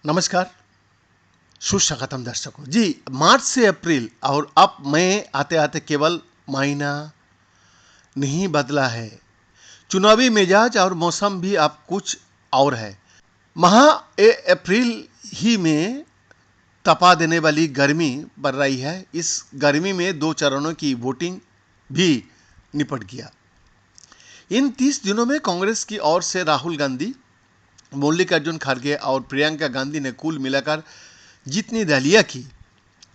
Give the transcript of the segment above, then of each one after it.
नमस्कार, सुस्वागतम दर्शकों जी। मार्च से अप्रैल और अब मई आते आते केवल महीना नहीं बदला है। चुनावी मिजाज और मौसम भी अब कुछ और है। अप्रैल ही में तपा देने वाली गर्मी बढ़ रही है। इस गर्मी में 2 चरणों की वोटिंग भी निपट गया। इन 30 दिनों में कांग्रेस की ओर से राहुल गांधी, मल्लिकार्जुन खड़गे और प्रियंका गांधी ने कुल मिलाकर जितनी रैलियां की,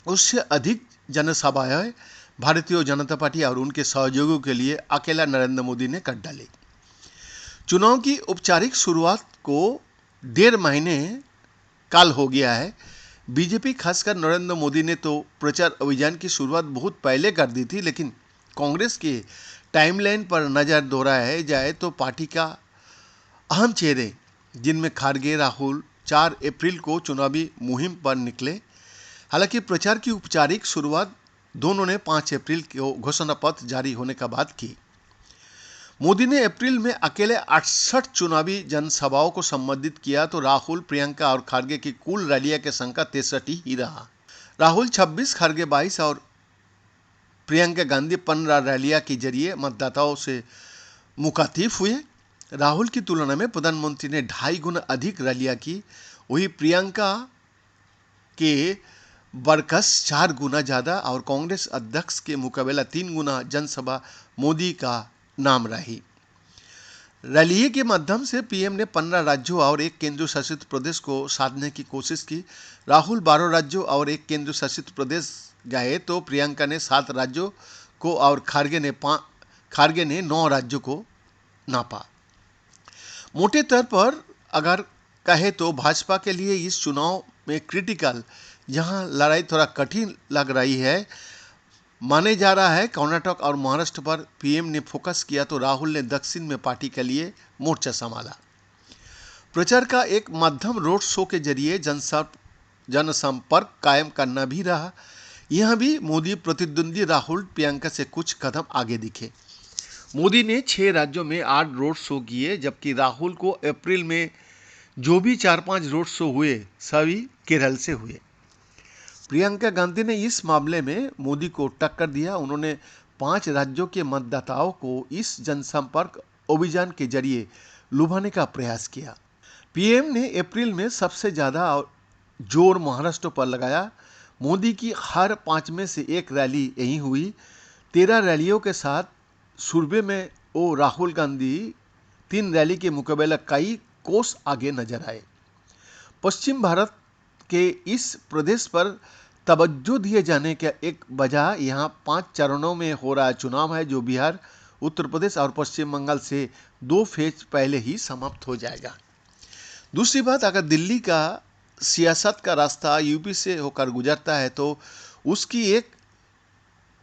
उससे अधिक जनसभाएं भारतीय जनता पार्टी और उनके सहयोगियों के लिए अकेला नरेंद्र मोदी ने कर डाली। चुनाव की औपचारिक शुरुआत को 1.5 महीने काल हो गया है। बीजेपी, खासकर नरेंद्र मोदी ने तो प्रचार अभियान की शुरुआत बहुत पहले कर दी थी, लेकिन कांग्रेस के टाइमलाइन पर नजर दोहराया जाए तो पार्टी का अहम चेहरे, जिनमें खड़गे, राहुल 4 अप्रैल को चुनावी मुहिम पर निकले। हालांकि प्रचार की औपचारिक शुरुआत दोनों ने 5 अप्रैल को घोषणा पत्र जारी होने के बाद की। मोदी ने अप्रैल में अकेले 68 चुनावी जनसभाओं को संबोधित किया तो राहुल, प्रियंका और खड़गे की कुल रैलियां की संख्या 63 ही रहा। राहुल 26, खड़गे 22 और प्रियंका गांधी 15 रैलियां के जरिए मतदाताओं से मुखातिब हुए। राहुल की तुलना में प्रधानमंत्री ने 2.5 गुना अधिक रैलियां की, वही प्रियंका के बरकस 4 गुना ज़्यादा और कांग्रेस अध्यक्ष के मुकाबला 3 गुना जनसभा मोदी का नाम रही। रैली के माध्यम से पीएम ने 15 राज्यों और एक केंद्र शासित प्रदेश को साधने की कोशिश की। राहुल 12 राज्यों और एक केंद्र शासित प्रदेश गए तो प्रियंका ने 7 राज्यों को और खड़गे ने 9 राज्यों को नापा। मोटे तौर पर अगर कहे तो भाजपा के लिए इस चुनाव में क्रिटिकल, जहां लड़ाई थोड़ा कठिन लग रही है, माने जा रहा है कर्नाटक और महाराष्ट्र पर पीएम ने फोकस किया तो राहुल ने दक्षिण में पार्टी के लिए मोर्चा संभाला। प्रचार का एक मध्यम रोड शो के जरिए जनसंपर्क कायम करना भी रहा। यह भी मोदी प्रतिद्वंदी राहुल प्रियंका से कुछ कदम आगे दिखे। मोदी ने 6 राज्यों में 8 रोड शो किए, जबकि राहुल को अप्रैल में जो भी 4-5 रोड शो हुए सभी केरल से हुए। प्रियंका गांधी ने इस मामले में मोदी को टक्कर दिया। उन्होंने 5 राज्यों के मतदाताओं को इस जनसंपर्क अभियान के जरिए लुभाने का प्रयास किया। पीएम ने अप्रैल में सबसे ज्यादा जोर महाराष्ट्र पर लगाया। मोदी की हर 5 में से एक रैली यहीं हुई। 13 रैलियों के साथ सूबे में राहुल गांधी 3 रैली के मुकाबले कई कोस आगे नजर आए। पश्चिम भारत के इस प्रदेश पर तवज्जो दिए जाने का एक वजह यहाँ 5 चरणों में हो रहा चुनाव है, जो बिहार, उत्तर प्रदेश और पश्चिम बंगाल से 2 फेज पहले ही समाप्त हो जाएगा। दूसरी बात, अगर दिल्ली का सियासत का रास्ता यूपी से होकर गुजरता है तो उसकी एक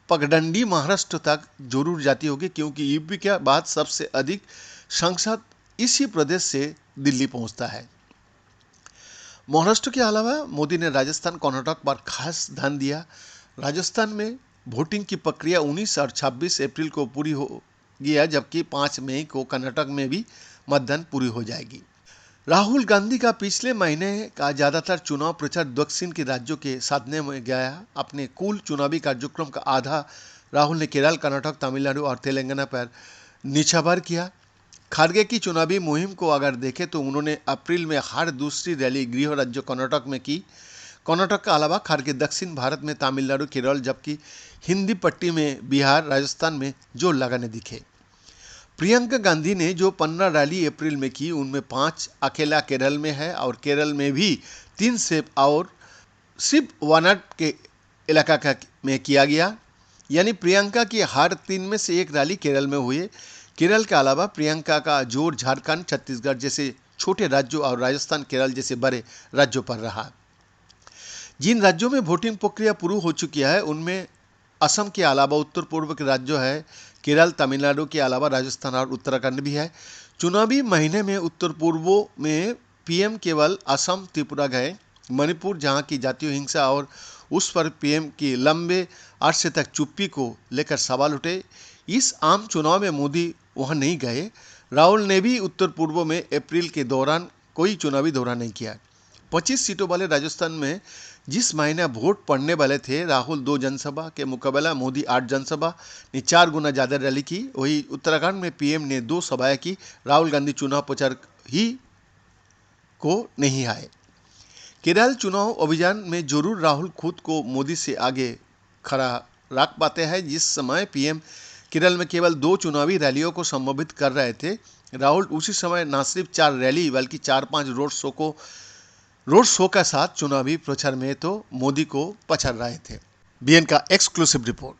पगडंडी महाराष्ट्र तक जरूर जाती होगी, क्योंकि यूपी के बाद सबसे अधिक सांसद इसी प्रदेश से दिल्ली पहुंचता है। महाराष्ट्र के अलावा मोदी ने राजस्थान, कर्नाटक पर खास ध्यान दिया। राजस्थान में वोटिंग की प्रक्रिया 19 और 26 अप्रैल को पूरी हो गया, जबकि 5 मई को कर्नाटक में भी मतदान पूरी हो जाएगी। राहुल गांधी का पिछले महीने का ज़्यादातर चुनाव प्रचार दक्षिण के राज्यों के साधने में गया। अपने कुल चुनावी कार्यक्रम का आधा राहुल ने केरल, कर्नाटक, तमिलनाडु और तेलंगाना पर निछावर किया। खड़गे की चुनावी मुहिम को अगर देखें तो उन्होंने अप्रैल में हर दूसरी रैली गृह राज्य कर्नाटक में की। कर्नाटक के अलावा खड़गे दक्षिण भारत में तमिलनाडु, केरल, जबकि हिंदी पट्टी में बिहार, राजस्थान में जोर लगाने दिखे। प्रियंका गांधी ने जो 15 रैली अप्रैल में की, उनमें 5 अकेला केरल में है और केरल में भी 3 से और सिर्फ वायनाड के इलाका में किया गया। यानी प्रियंका की हर 3 में से एक रैली केरल में हुई। केरल के अलावा प्रियंका का जोर झारखंड, छत्तीसगढ़ जैसे छोटे राज्यों और राजस्थान, केरल जैसे बड़े राज्यों पर रहा। जिन राज्यों में वोटिंग प्रक्रिया पूरी हो चुकी है उनमें असम के अलावा उत्तर पूर्व के राज्यों है, केरल, तमिलनाडु के अलावा राजस्थान और उत्तराखंड भी है। चुनावी महीने में उत्तर पूर्व में पीएम केवल असम, त्रिपुरा गए। मणिपुर, जहां की जातीय हिंसा और उस पर पीएम की लंबे अरसे तक चुप्पी को लेकर सवाल उठे, इस आम चुनाव में मोदी वहां नहीं गए। राहुल ने भी उत्तर पूर्व में अप्रैल के दौरान कोई चुनावी दौरा नहीं किया। 25 सीटों वाले राजस्थान में जिस महीने वोट पड़ने वाले थे, राहुल 2 जनसभा के मुकाबला मोदी 8 जनसभा ने 4 गुना ज़्यादा रैली की। वही उत्तराखंड में पीएम ने 2 सभाएं की। राहुल गांधी चुनाव प्रचार ही को नहीं आए। केरल चुनाव अभियान में जरूर राहुल खुद को मोदी से आगे खड़ा रख पाते हैं। जिस समय पीएम केरल में केवल 2 चुनावी रैलियों को संबोधित कर रहे थे, राहुल उसी समय न सिर्फ 4 रैली बल्कि 4-5 रोड शो के साथ चुनावी प्रचार में तो मोदी को पछाड़ रहे थे। बीएन का एक्सक्लूसिव रिपोर्ट।